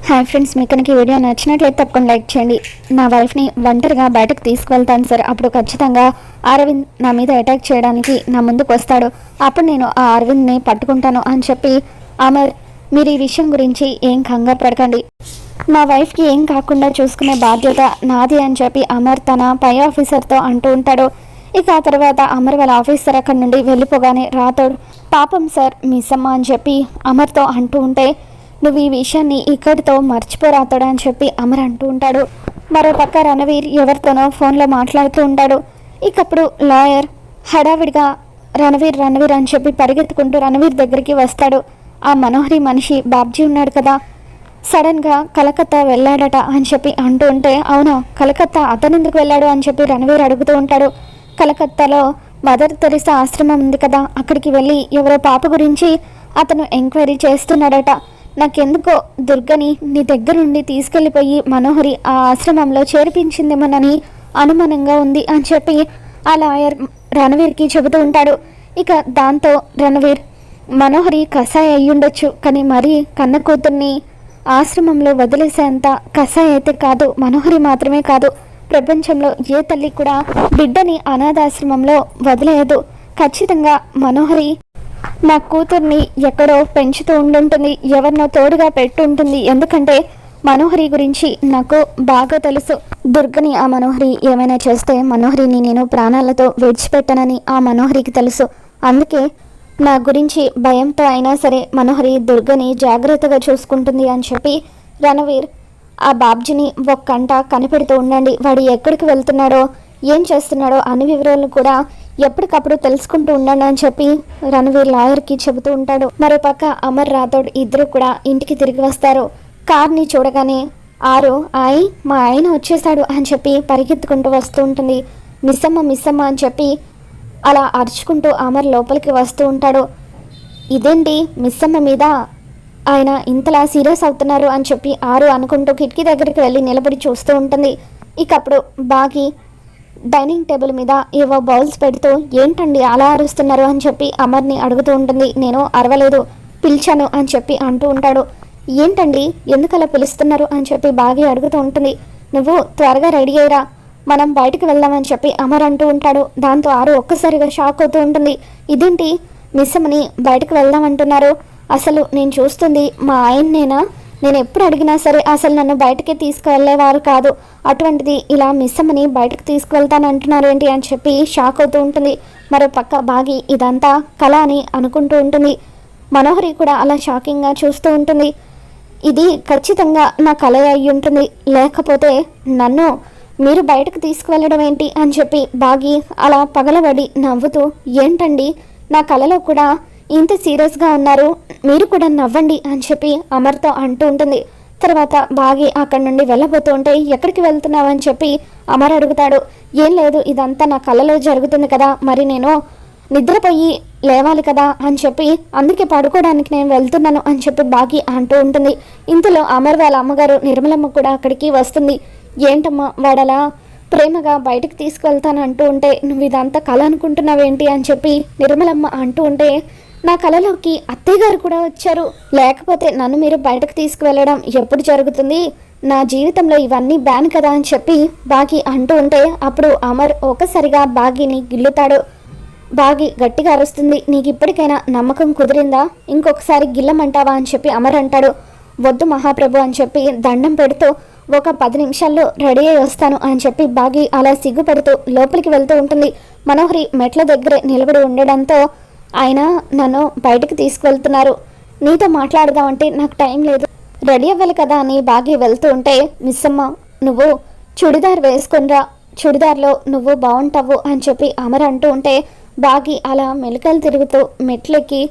Hi friends, మీకు కనుక ఈ వీడియో నచ్చినట్లయితే తప్పకుండా లైక్ చేయండి. నా వైఫ్ని ఒంటరిగా బయటకు తీసుకువెళ్తాను సార్. అప్పుడు ఖచ్చితంగా అరవింద్ నా మీద అటాక్ చేయడానికి నా ముందుకు వస్తాడు. అప్పుడు నేను ఆ అరవింద్ని పట్టుకుంటాను అని చెప్పి అమర్, మీరు ఈ విషయం గురించి ఏం కంగారు పడకండి, మా వైఫ్కి ఏం కాకుండా చూసుకునే బాధ్యత నాది అని చెప్పి అమర్ తన పై ఆఫీసర్తో అంటూ ఉంటాడు. ఇక ఆ తర్వాత అమర్ వాళ్ళ ఆఫీసర్ అక్కడి నుండి వెళ్ళిపోగానే రాథోడ్, పాపం సార్ మిస్ అమ్మ అని చెప్పి అమర్తో అంటూ ఉంటే, నువ్వు ఈ విషయాన్ని ఇక్కడితో మర్చిపోరాతాడు అని చెప్పి అమర్ అంటూ ఉంటాడు. మరోపక్క రణవీర్ ఎవరితోనో ఫోన్లో మాట్లాడుతూ ఉంటాడు. ఇకప్పుడు లాయర్ హడావిడిగా రణవీర్ అని చెప్పి పరిగెత్తుకుంటూ రణవీర్ దగ్గరికి వస్తాడు. ఆ మనోహరి మనిషి బాబ్జీ ఉన్నాడు కదా, సడన్గా కలకత్తా వెళ్ళాడట అని చెప్పి అంటూ ఉంటే, అవునా కలకత్తా అతను ఎందుకు వెళ్ళాడు అని చెప్పి రణవీర్ అడుగుతూ ఉంటాడు. కలకత్తాలో మదర్ తెరిసా ఆశ్రమం ఉంది కదా, అక్కడికి వెళ్ళి ఎవరో పాప గురించి అతను ఎంక్వైరీ చేస్తున్నాడట. నాకెందుకో దుర్గని నీ దగ్గరుండి తీసుకెళ్ళిపోయి మనోహరి ఆ ఆశ్రమంలో చేర్పించిందేమోనని అనుమానంగా ఉంది అని చెప్పి ఆ లాయర్ రణవీర్కి చెబుతూ ఉంటాడు. ఇక దాంతో రణవీర్, మనోహరి కసాయి అయ్యుండొచ్చు, కానీ మరీ కన్న కూతుర్ని ఆశ్రమంలో వదిలేసేంత కసాయి అయితే కాదు. మనోహరి మాత్రమే కాదు, ప్రపంచంలో ఏ తల్లి కూడా బిడ్డని అనాథాశ్రమంలో వదిలేయదు. ఖచ్చితంగా మనోహరి నా కూతుర్ని ఎక్కడో పెంచుతూ ఉండుంటుంది, ఎవరినో తోడుగా పెట్టుంటుంది. ఎందుకంటే మనోహరి గురించి నాకు బాగా తెలుసు. దుర్గని ఆ మనోహరి ఏమైనా చేస్తే మనోహరిని నేను ప్రాణాలతో విడిచిపెట్టనని ఆ మనోహరికి తెలుసు. అందుకే నా గురించి భయంతో అయినా సరే మనోహరి దుర్గని జాగ్రత్తగా చూసుకుంటుంది అని చెప్పి రణవీర్, ఆ బాబ్జీని ఒక్కంట కనిపెడుతూ ఉండండి, వాడు ఎక్కడికి వెళ్తున్నాడో ఏం చేస్తున్నాడో అన్ని వివరాలు కూడా ఎప్పటికప్పుడు తెలుసుకుంటూ ఉండండి అని చెప్పి రణవీర్ లాయర్కి చెబుతూ ఉంటాడు. మరోపక్క అమర్ రాథోడ్ ఇద్దరు కూడా ఇంటికి తిరిగి వస్తారు. కార్ని చూడగానే ఆరు, మా ఆయన వచ్చేసాడు అని చెప్పి పరిగెత్తుకుంటూ వస్తూ ఉంటుంది. మిస్సమ్మ అని చెప్పి అలా అరుచుకుంటూ అమర్ లోపలికి వస్తూ ఉంటాడు. ఇదేంటి మిస్సమ్మ మీద ఆయన ఇంతలా సీరియస్ అవుతున్నారు అని చెప్పి ఆరు అనుకుంటూ కిటికీ దగ్గరికి వెళ్ళి నిలబడి చూస్తూ ఉంటుంది. ఇకప్పుడు బాగి డైనింగ్ టేబుల్ మీద ఏవో బౌల్స్ పెడుతూ, ఏంటండి అలా అరుస్తున్నారు అని చెప్పి అమర్ని అడుగుతూ ఉంటుంది. నేను అరవలేదు, పిలిచాను అని చెప్పి అంటూ ఉంటాడు. ఏంటండి ఎందుకలా పిలుస్తున్నారు అని చెప్పి బాగా అడుగుతూ ఉంటుంది. నువ్వు త్వరగా రెడీ అయ్యిరా, మనం బయటకు వెళ్దామని చెప్పి అమర్ అంటూ ఉంటాడు. దాంతో ఆరు ఒక్కసారిగా షాక్ అవుతూ ఉంటుంది. ఇదేంటి మిస్సమ్మని బయటకు వెళ్దామంటున్నారు, అసలు నేను చూస్తుంది మా ఆయన్నేనా? నేను ఎప్పుడు అడిగినా సరే అసలు నన్ను బయటకే తీసుకువెళ్ళేవారు కాదు, అటువంటిది ఇలా మిస్సమ్మని బయటకు తీసుకువెళ్తానంటున్నారు ఏంటి అని చెప్పి షాక్ అవుతూ ఉంటుంది. మరో పక్క బాగి ఇదంతా కళ అని అనుకుంటూ ఉంటుంది. మనోహరి కూడా అలా షాకింగ్గా చూస్తూ ఉంటుంది. ఇది ఖచ్చితంగా నా కళ అయి ఉంటుంది, లేకపోతే నన్ను మీరు బయటకు తీసుకువెళ్ళడం ఏంటి అని చెప్పి బాగి అలా పగలబడి నవ్వుతూ, ఏంటండి నా కళలో కూడా ఇంత సీరియస్గా ఉన్నారు, మీరు కూడా నవ్వండి అని చెప్పి అమర్తో అంటూ ఉంటుంది. తర్వాత బాగి అక్కడి నుండి వెళ్ళబోతూ ఉంటే, ఎక్కడికి వెళ్తున్నావు అని చెప్పి అమర్ అడుగుతాడు. ఏం లేదు, ఇదంతా నా కళలో జరుగుతుంది కదా, మరి నేను నిద్రపోయి లేవాలి కదా అని చెప్పి అందుకే పడుకోవడానికి నేను వెళ్తున్నాను అని చెప్పి బాగి అంటూ ఉంటుంది. ఇంతలో అమర్ వాళ్ళ అమ్మగారు నిర్మలమ్మ కూడా అక్కడికి వస్తుంది. ఏంటమ్మా వాడలా ప్రేమగా బయటకు తీసుకువెళ్తాను అంటూ ఉంటే నువ్వు ఇదంతా కళ అనుకుంటున్నావేంటి అని చెప్పి నిర్మలమ్మ అంటూ ఉంటే, నా కళలోకి అత్తయ్య గారు కూడా వచ్చారు, లేకపోతే నన్ను మీరు బయటకు తీసుకువెళ్ళడం ఎప్పుడు జరుగుతుంది, నా జీవితంలో ఇవన్నీ బ్యాన్ కదా అని చెప్పి బాగి అంటూ ఉంటే, అప్పుడు అమర్ ఒకసారిగా బాగిని గిల్లుతాడు. బాగి గట్టిగా అరుస్తుంది. నీకు ఇప్పటికైనా నమ్మకం కుదిరిందా, ఇంకొకసారి గిల్లమంటావా అని చెప్పి అమర్ అంటాడు. వద్దు మహాప్రభు అని చెప్పి దండం పెడుతూ, ఒక 10 నిమిషాల్లో రెడీ అయ్యి వస్తాను అని చెప్పి బాగి అలా సిగ్గుపడుతూ లోపలికి వెళ్తూ ఉంటుంది. మనోహరి మెట్ల దగ్గరే నిలబడి ఉండడంతో, ఆయన నన్ను బయటకు తీసుకువెళ్తున్నారు, నీతో మాట్లాడదామంటే నాకు టైం లేదు, రెడీ అవ్వాలి కదా అని బాగి వెళ్తూ ఉంటే, మిస్సమ్మ నువ్వు చుడిదార్ వేసుకునిరా, చుడిదార్లో నువ్వు బాగుంటావు అని చెప్పి అమర్ అంటూ ఉంటే, బాగి అలా మెలికలు తిరుగుతూ మెట్లెక్కి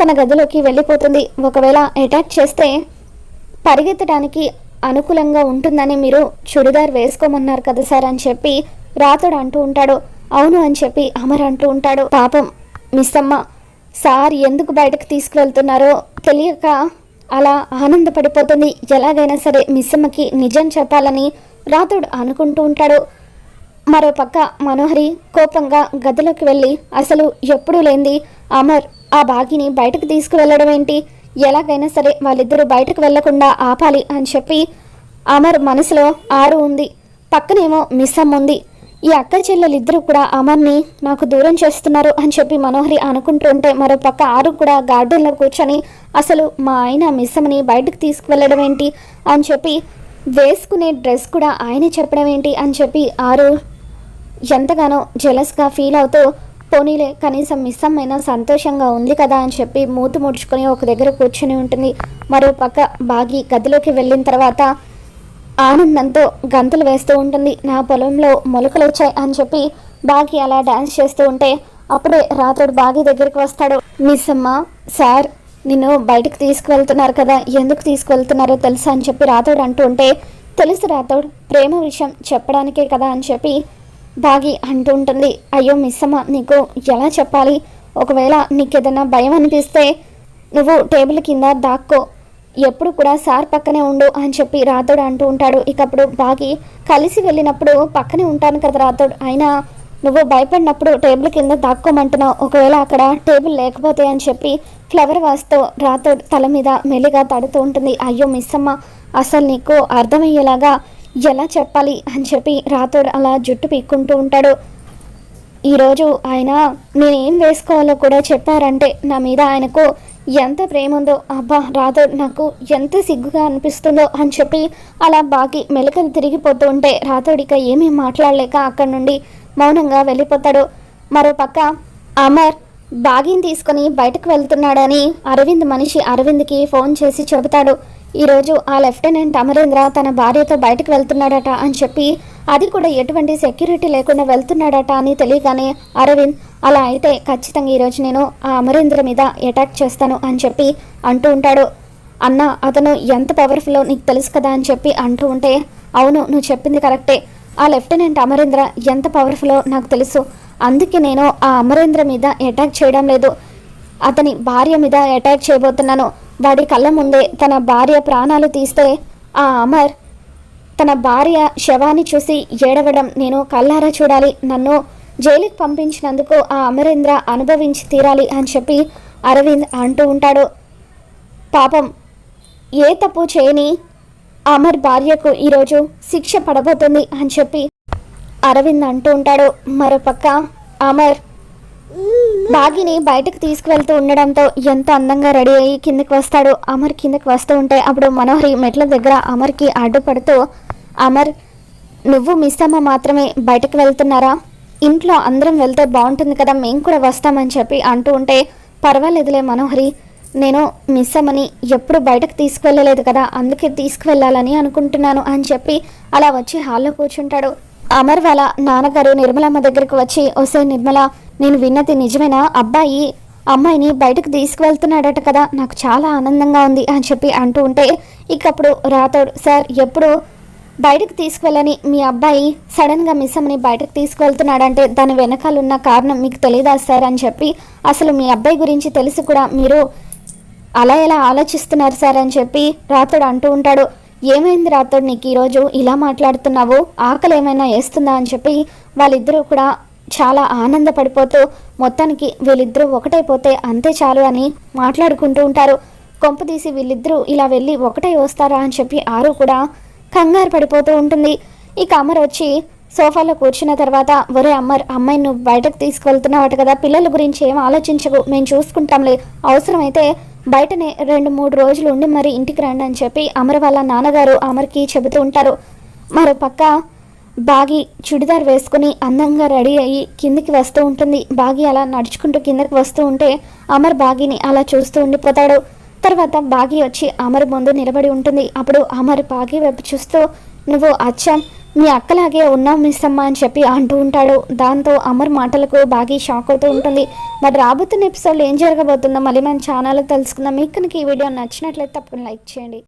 తన గదిలోకి వెళ్ళిపోతుంది. ఒకవేళ అటాక్ చేస్తే పరిగెత్తడానికి అనుకూలంగా ఉంటుందని మీరు చుడిదార్ వేసుకోమన్నారు కదా సార్ అని చెప్పి రాథోడ్ అంటూ ఉంటాడు. అవును అని చెప్పి అమర్ అంటూ ఉంటాడు. పాపం మిస్సమ్మ సార్ ఎందుకు బయటకు తీసుకువెళ్తున్నారో తెలియక అలా ఆనందపడిపోతుంది. ఎలాగైనా సరే మిస్సమ్మకి నిజం చెప్పాలని రాథోడ్ అనుకుంటూ ఉంటాడు. మరోపక్క మనోహరి కోపంగా గదిలోకి వెళ్ళి, అసలు ఎప్పుడూ లేంది అమర్ ఆ బాగిని బయటకు తీసుకువెళ్ళడం ఏంటి, ఎలాగైనా సరే వాళ్ళిద్దరూ బయటకు వెళ్లకుండా ఆపాలి అని చెప్పి అమర్ మనసులో ఆరు ఉంది. పక్కనేమో మిస్ అమ్మ ఉంది. ఈ అక్క చెల్లెలిద్దరూ కూడా అమర్ని నాకు దూరం చేస్తున్నారు అని చెప్పి మనోహరి అనుకుంటుంటే మరో పక్క ఆరు కూడా గార్డెన్లో కూర్చొని అసలు మా ఆయన మిస్ అమ్మని బయటకు తీసుకువెళ్ళడం ఏంటి అని చెప్పి వేసుకునే డ్రెస్ కూడా ఆయనే చెప్పడం ఏంటి అని చెప్పి ఆరు ఎంతగానో జెలస్గా ఫీల్ అవుతూ పోనీలే కనీసం మిస్ అమ్మైనా సంతోషంగా ఉంది కదా అని చెప్పి మూతి ముడుచుకొని ఒక దగ్గర కూర్చొని ఉంటుంది. మరో పక్క బాగి గదిలోకి వెళ్ళిన తర్వాత ఆనందంతో గంతులు వేస్తూ ఉంటుంది. నా పొలంలో మొలకలు వచ్చాయి అని చెప్పి బాగి అలా డ్యాన్స్ చేస్తూ ఉంటే అప్పుడే రాతోడు బాగి దగ్గరికి వస్తాడు. మిస్ అమ్మ సార్ నిన్ను బయటకు తీసుకువెళ్తున్నారు కదా, ఎందుకు తీసుకువెళ్తున్నారో తెలుసా అని చెప్పి రాతోడు అంటూ ఉంటే తెలుసు రాతోడు, ప్రేమ విషయం చెప్పడానికే కదా అని చెప్పి బాగి అంటూ ఉంటుంది. అయ్యో మిస్ అమ్మ నీకు ఎలా చెప్పాలి, ఒకవేళ నీకేదైనా భయం అనిపిస్తే నువ్వు టేబుల్ కింద దాక్కో, ఎప్పుడు కూడా సార్ పక్కనే ఉండు అని చెప్పి రాతోడు అంటూ ఉంటాడు. ఇకప్పుడు బాగి కలిసి వెళ్ళినప్పుడు పక్కనే ఉంటాను కదా రాతోడు, అయినా నువ్వు భయపడినప్పుడు టేబుల్ కింద దాక్కోమంటున్నావు, ఒకవేళ అక్కడ టేబుల్ లేకపోతే అని చెప్పి ఫ్లవర్ వాస్తో రాతోడు తల మీద మెల్లిగా తడుతూ ఉంటుంది. అయ్యో మిస్ అమ్మ అసలు నీకు అర్థమయ్యేలాగా ఎలా చెప్పాలి అని చెప్పి రాతోడు అలా జుట్టు పీక్కుంటూ ఉంటాడు. ఈరోజు ఆయన నేనేం వేసుకోవాలో కూడా చెప్పారంటే నా మీద ఆయనకు ఎంత ప్రేమ ఉందో, అబ్బా రాతోడు నాకు ఎంత సిగ్గుగా అనిపిస్తుందో అని చెప్పి అలా బాగి మెలకలు తిరిగిపోతూ ఉంటే రాతోడిక ఏమీ మాట్లాడలేక అక్కడి నుండి మౌనంగా వెళ్ళిపోతాడు. మరోపక్క అమర్ బాగిని తీసుకొని బయటకు వెళ్తున్నాడని అరవింద్ మనిషి అరవింద్కి ఫోన్ చేసి చెబుతాడు. ఈరోజు ఆ లెఫ్టినెంట్ అమరేంద్ర తన భార్యతో బయటకు వెళ్తున్నాడట అని చెప్పి, అది కూడా ఎటువంటి సెక్యూరిటీ లేకుండా వెళ్తున్నాడట అని తెలియగానే అరవింద్ అలా అయితే ఖచ్చితంగా ఈరోజు నేను ఆ అమరేంద్ర మీద అటాక్ చేస్తాను అని చెప్పి అంటూ ఉంటాడు. అన్న అతను ఎంత పవర్ఫుల్లో నీకు తెలుసు కదా అని చెప్పి అంటూ ఉంటే అవును నువ్వు చెప్పింది కరెక్టే, ఆ లెఫ్టినెంట్ అమరేంద్ర ఎంత పవర్ఫుల్లో నాకు తెలుసు, అందుకే నేను ఆ అమరేంద్ర మీద అటాక్ చేయడం లేదు, అతని భార్య మీద అటాక్ చేయబోతున్నాను. వాడి కళ్ళ ముందే తన భార్య ప్రాణాలు తీస్తే ఆ అమర్ తన భార్య శవాన్ని చూసి ఏడవడం నేను కళ్ళారా చూడాలి, నన్ను జైలుకి పంపించినందుకు ఆ అమరేంద్ర అనుభవించి తీరాలి అని చెప్పి అరవింద్ అంటూ ఉంటాడు. పాపం ఏ తప్పు చేయని అమర్ భార్యకు ఈరోజు శిక్ష పడబోతుంది అని చెప్పి అరవింద్ అంటూ ఉంటాడు. మరోపక్క అమర్ బాగిని బయటకు తీసుకువెళ్తూ ఉండడంతో ఎంతో అందంగా రెడీ అయ్యి కిందకి వస్తాడు. అమర్ కిందకి వస్తూ ఉంటే అప్పుడు మనోహరి మెట్ల దగ్గర అమర్కి అడ్డుపడుతూ అమర్ నువ్వు మిస్ అమ్మ మాత్రమే బయటకు వెళ్తున్నారా, ఇంట్లో అందరం వెళ్తే బాగుంటుంది కదా, మేము కూడా వస్తామని చెప్పి అంటూ ఉంటే పర్వాలేదులే మనోహరి, నేను మిస్ అమ్మని ఎప్పుడు బయటకు తీసుకువెళ్ళలేదు కదా, అందుకే తీసుకువెళ్ళాలని అనుకుంటున్నాను అని చెప్పి అలా వచ్చి హాల్లో కూర్చుంటాడు. అమర్ వాళ్ళ నాన్నగారు నిర్మలమ్మ దగ్గరకు వచ్చి ఒసే నిర్మల నేను విన్నది నిజమేనా, అబ్బాయి అమ్మాయిని బయటకు తీసుకువెళ్తున్నాడట కదా, నాకు చాలా ఆనందంగా ఉంది అని చెప్పి అంటూ ఉంటే ఇకప్పుడు రాతోడు సార్ ఎప్పుడు బయటకు తీసుకువెళ్ళని మీ అబ్బాయి సడన్గా మిస్ అమ్మని బయటకు తీసుకువెళ్తున్నాడంటే దాని వెనకాలన్న కారణం మీకు తెలియదా సార్ అని చెప్పి, అసలు మీ అబ్బాయి గురించి తెలిసి కూడా మీరు అలా ఎలా ఆలోచిస్తున్నారు సార్ అని చెప్పి రాతోడు అంటూ ఉంటాడు. ఏమైంది రాతోడు నీకు ఈరోజు ఇలా మాట్లాడుతున్నావు, ఆకలి ఏమైనా వేస్తుందా అని చెప్పి వాళ్ళిద్దరూ కూడా చాలా ఆనందపడిపోతూ మొత్తానికి వీళ్ళిద్దరూ ఒకటైపోతే అంతే చాలు అని మాట్లాడుకుంటూ ఉంటారు. కొంపదీసి వీళ్ళిద్దరూ ఇలా వెళ్ళి ఒకటై వస్తారా అని చెప్పి ఆరు కూడా కంగారు పడిపోతూ ఉంటుంది. ఇక అమర్ వచ్చి సోఫాలో కూర్చున్న తర్వాత ఒరే అమర్ అమ్మాయిని నువ్వు బయటకు తీసుకువెళ్తున్నావట కదా, పిల్లల గురించి ఏం ఆలోచించకు, మేము చూసుకుంటాంలే, అవసరమైతే బయటనే 2-3 రోజులు ఉండి మరి ఇంటికి రండి అని చెప్పి అమర్ వాళ్ళ నాన్నగారు అమర్కి చెబుతూ ఉంటారు. మరో పక్క బాగి చుడిదార్ వేసుకుని అందంగా రెడీ అయ్యి కిందికి వస్తూ ఉంటుంది. బాగి అలా నడుచుకుంటూ కిందకి వస్తూ ఉంటే అమర్ బాగిని అలా చూస్తూ ఉండిపోతాడు. తర్వాత బాగి వచ్చి అమర్ ముందు నిలబడి ఉంటుంది. అప్పుడు అమర్ బాగి వైపు చూస్తూ నువ్వు అచ్చం మీ అక్కలాగే ఉన్నావు మిస్ అమ్మ అని చెప్పి అంటూ ఉంటాడు. దాంతో అమర్ మాటలకు బాగి షాక్ అవుతూ ఉంటుంది. మరి రాబోతున్న ఎపిసోడ్లో ఏం జరగబోతుందో మళ్ళీ మన ఛానల్లో తెలుసుకుందాం. మీకు కనుక ఈ వీడియో నచ్చినట్లయితే తప్పకుండా లైక్ చేయండి.